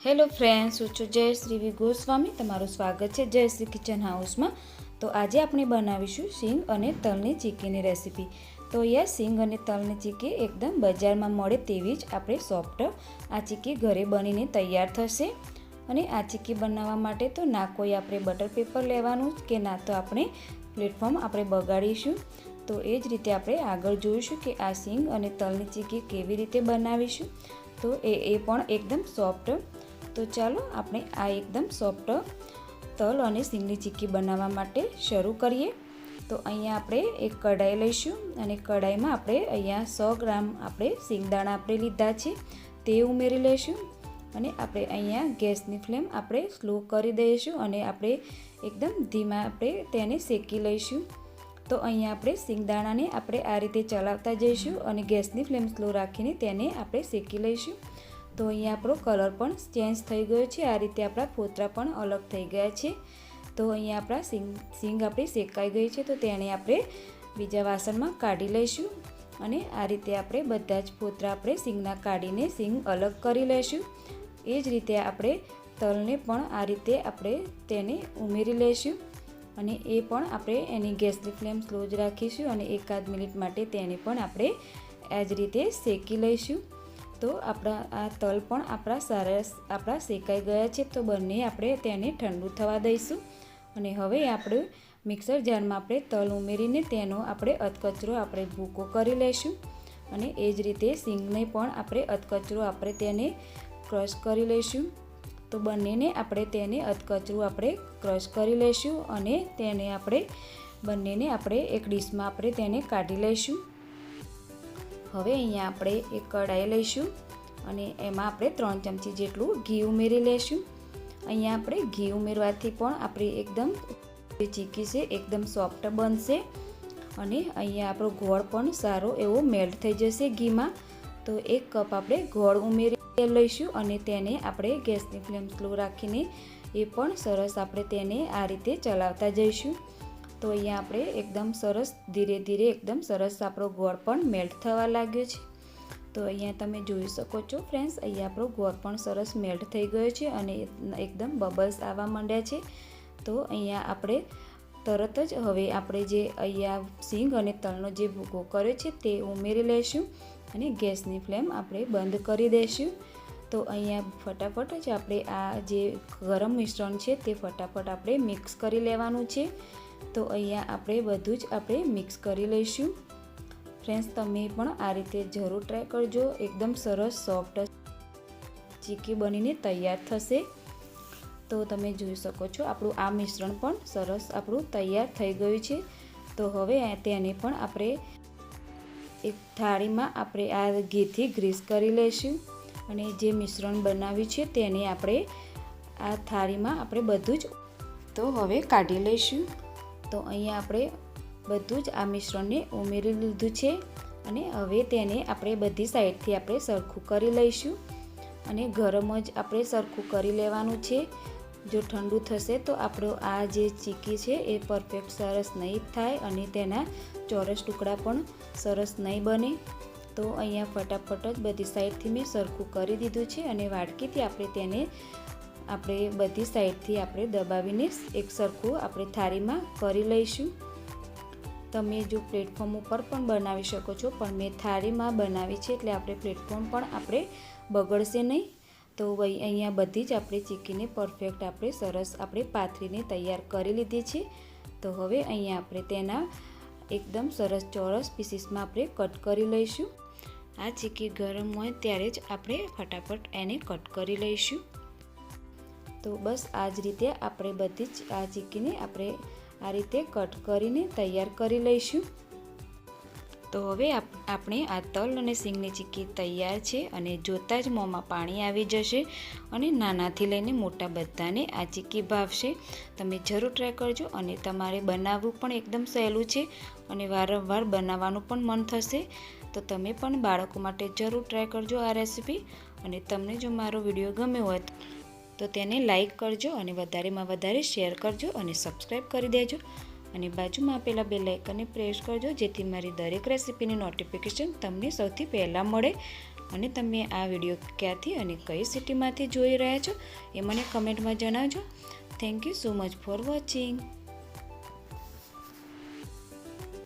Hello friends, હું છું જયશ્રી વી ગોસ્વામી. તમારું સ્વાગત છે જયશ્રી કિચન હાઉસમાં. તો આજે આપણે બનાવીશું સિંગ અને તલની ચીક્કીની રેસીપી. તો સિંગ અને તલની ચીક્કી એકદમ બજારમાં મળે તેવી જ આપણે સોફ્ટ આ ચીક્કી ઘરે બનીને તૈયાર થશે. અને આ ચીક્કી બનાવવા માટે તો ના કોઈ આપણે બટર પેપર લેવાનું કે ના તો આપણે પ્લેટફોર્મ આપણે બગાડીશું. તો એ જ રીતે આપણે આગળ જોઈશું કે આ સિંગ અને તલની ચીક્કી કેવી રીતે બનાવીશું. તો એ પણ એકદમ સોફ્ટ. તો ચાલો આપણે આ એકદમ સોફ્ટ તલ અને સિંગની ચીક્કી બનાવવા માટે શરૂ કરીએ. તો અહીંયા આપણે એક કઢાઈ લઈશું અને કઢાઈમાં આપણે અહીંયા 100 ગ્રામ આપણે સિંગદાણા આપણે લીધા છે તે ઉમેરી લઈશું. અને આપણે અહીંયા ગેસની ફ્લેમ આપણે સ્લો કરી દઈશું અને આપણે એકદમ ધીમા આપણે તેને શેકી લઈશું. તો અહીંયા આપણે સિંગદાણાને આપણે આ રીતે ચલાવતા જઈશું અને ગેસની ફ્લેમ સ્લો રાખીને તેને આપણે શેકી લઈશું. તો અહીંયા આપણો કલર પણ ચેન્જ થઈ ગયો છે. આ રીતે આપણા ફોતરા પણ અલગ થઈ ગયા છે. તો અહીંયા આપણા સિંગ આપણી શેકાઈ ગઈ છે. તો તેને આપણે બીજા વાસણમાં કાઢી લઈશું અને આ રીતે આપણે બધા જ ફોતરા આપણે સિંગના કાઢીને સિંગ અલગ કરી લઈશું. એ જ રીતે આપણે તલને પણ આ રીતે આપણે તેને ઉમેરી લઈશું અને એ પણ આપણે એની ગેસની ફ્લેમ સ્લો જ રાખીશું અને એકાદ મિનિટ માટે તેને પણ આપણે આ જ રીતે શેકી લઈશું. તો આપણા આ તલ પણ આપણા શેકાઈ ગયા છે. તો બંને આપણે તેને ઠંડુ થવા દઈશું અને હવે આપણે મિક્સર જારમાં આપણે તલ ઉમેરીને તેનો આપણે અધકચરો આપણે ભૂકો કરી લઈશું અને એ જ રીતે સિંગને પણ આપણે અધકચરો આપણે તેને ક્રશ કરી લઈશું. તો બંનેને આપણે તેને અધકચરું આપણે ક્રશ કરી લઈશું અને તેને આપણે બંનેને આપણે એક ડીશમાં આપણે તેને કાઢી લઈશું. હવે અહીંયા આપણે એક કઢાઈ લઈશું અને એમાં આપણે 3 ચમચી જેટલું ઘી ઉમેરી લઈશું. અહીંયા આપણે ઘી ઉમેરવાથી પણ આપણી એકદમ ચીક્કી છે એકદમ સોફ્ટ બનશે અને અહીંયા આપણો ગોળ પણ સારો એવો મેલ્ટ થઈ જશે ઘીમાં. તો 1 કપ આપણે ગોળ ઉમેરી લઈશું અને તેને આપણે ગેસની ફ્લેમ સ્લો રાખીને એ પણ સરસ આપણે તેને આ રીતે ચલાવતા જઈશું. તો અહીંયા આપણે એકદમ સરસ ધીરે ધીરે એકદમ સરસ આપણો ગોળ પણ મેલ્ટ થવા લાગ્યો છે. તો અહીંયા તમે જોઈ શકો છો ફ્રેન્ડ્સ, અહીંયા આપણો ગોળ પણ સરસ મેલ્ટ થઈ ગયો છે અને એકદમ બબલ્સ આવવા માંડ્યા છે. તો અહીંયા આપણે તરત જ હવે આપણે જે અહીંયા સિંગ અને તલનો જે ભૂકો કર્યો છે તે ઉમેરી લઈશું અને ગેસની ફ્લેમ આપણે બંધ કરી દઈશું. તો અહીંયા ફટાફટ જ આપણે આ જે ગરમ મિશ્રણ છે તે ફટાફટ આપણે મિક્સ કરી લેવાનું છે. તો અહીંયા આપણે બધું જ આપણે મિક્સ કરી લઈશું. ફ્રેન્ડ્સ, તમે પણ આ રીતે જરૂર ટ્રાય કરજો. એકદમ સરસ સોફ્ટ ચીક્કી બનીને તૈયાર થશે. તો તમે જોઈ શકો છો આપણું આ મિશ્રણ પણ સરસ આપણું તૈયાર થઈ ગયું છે. તો હવે તેને પણ આપણે એક થાળીમાં આપણે આ ઘીથી ગ્રીસ કરી લઈશું અને જે મિશ્રણ બનાવ્યું છે તેને આપણે આ થાળીમાં આપણે બધું જ તો હવે કાઢી લઈશું. તો અહીંયા આપણે બધું જ આ મિશ્રણને ઉમેરી લીધું છે અને હવે તેને આપણે બધી સાઈડથી આપણે સરખું કરી લઈશું અને ગરમ જ આપણે સરખું કરી લેવાનું છે. જો ઠંડુ થશે તો આપણો આ જે ચીક્કી છે એ પરફેક્ટ સરસ નહીં થાય અને તેના ચોરસ ટુકડા પણ સરસ નહીં બને. તો અહીંયા ફટાફટ જ બધી સાઈડથી મેં સરખું કરી દીધું છે અને વાડકીથી આપણે તેને આપણે બધી સાઈડથી આપણે દબાવીને એક સરખું આપણે થાળીમાં કરી લઈશું. તમે જો પ્લેટફોર્મ ઉપર પણ બનાવી શકો છો, પણ મેં થાળીમાં બનાવી છે એટલે આપણે પ્લેટફોર્મ પણ આપણે બગડશે નહીં. તો અહીંયા બધી જ આપણે ચીક્કીને પરફેક્ટ આપણે સરસ આપણે પાથરીને તૈયાર કરી લીધી છે. તો હવે અહીંયા આપણે તેના એકદમ સરસ ચોરસ પીસીસમાં આપણે કટ કરી લઈશું. આ ચીક્કી ગરમ હોય ત્યારે જ આપણે ફટાફટ એને કટ કરી લઈશું. તો બસ આ જ રીતે આપણે બધી જ આ ચીક્કીને આપણે આ રીતે કટ કરીને તૈયાર કરી લઈશું. તો હવે આપણે આ તલ અને સિંગની ચીક્કી તૈયાર છે અને જોતાં જ મોંમાં પાણી આવી જશે અને નાનાથી લઈને મોટા બધાને આ ચીક્કી ભાવશે. તમે જરૂર ટ્રાય કરજો અને તમારે બનાવવું પણ એકદમ સહેલું છે અને વારંવાર બનાવવાનું પણ મન થશે. તો તમે પણ બાળકો માટે જરૂર ટ્રાય કરજો આ રેસીપી. અને તમને જો મારો વિડીયો ગમ્યો હોય તો તેને લાઈક કરજો અને વધારેમાં વધારે શેર કરજો અને સબસ્ક્રાઈબ કરી દેજો અને બાજુમાં આપેલા બેલ આઇકનને પ્રેસ કરજો જેથી મારી દરેક રેસીપીની નોટિફિકેશન તમને સૌથી પહેલાં મળે. અને તમે આ વિડીયો ક્યાંથી અને કઈ સિટીમાંથી જોઈ રહ્યા છો એ મને કમેન્ટમાં જણાવજો. Thank you so much for watching.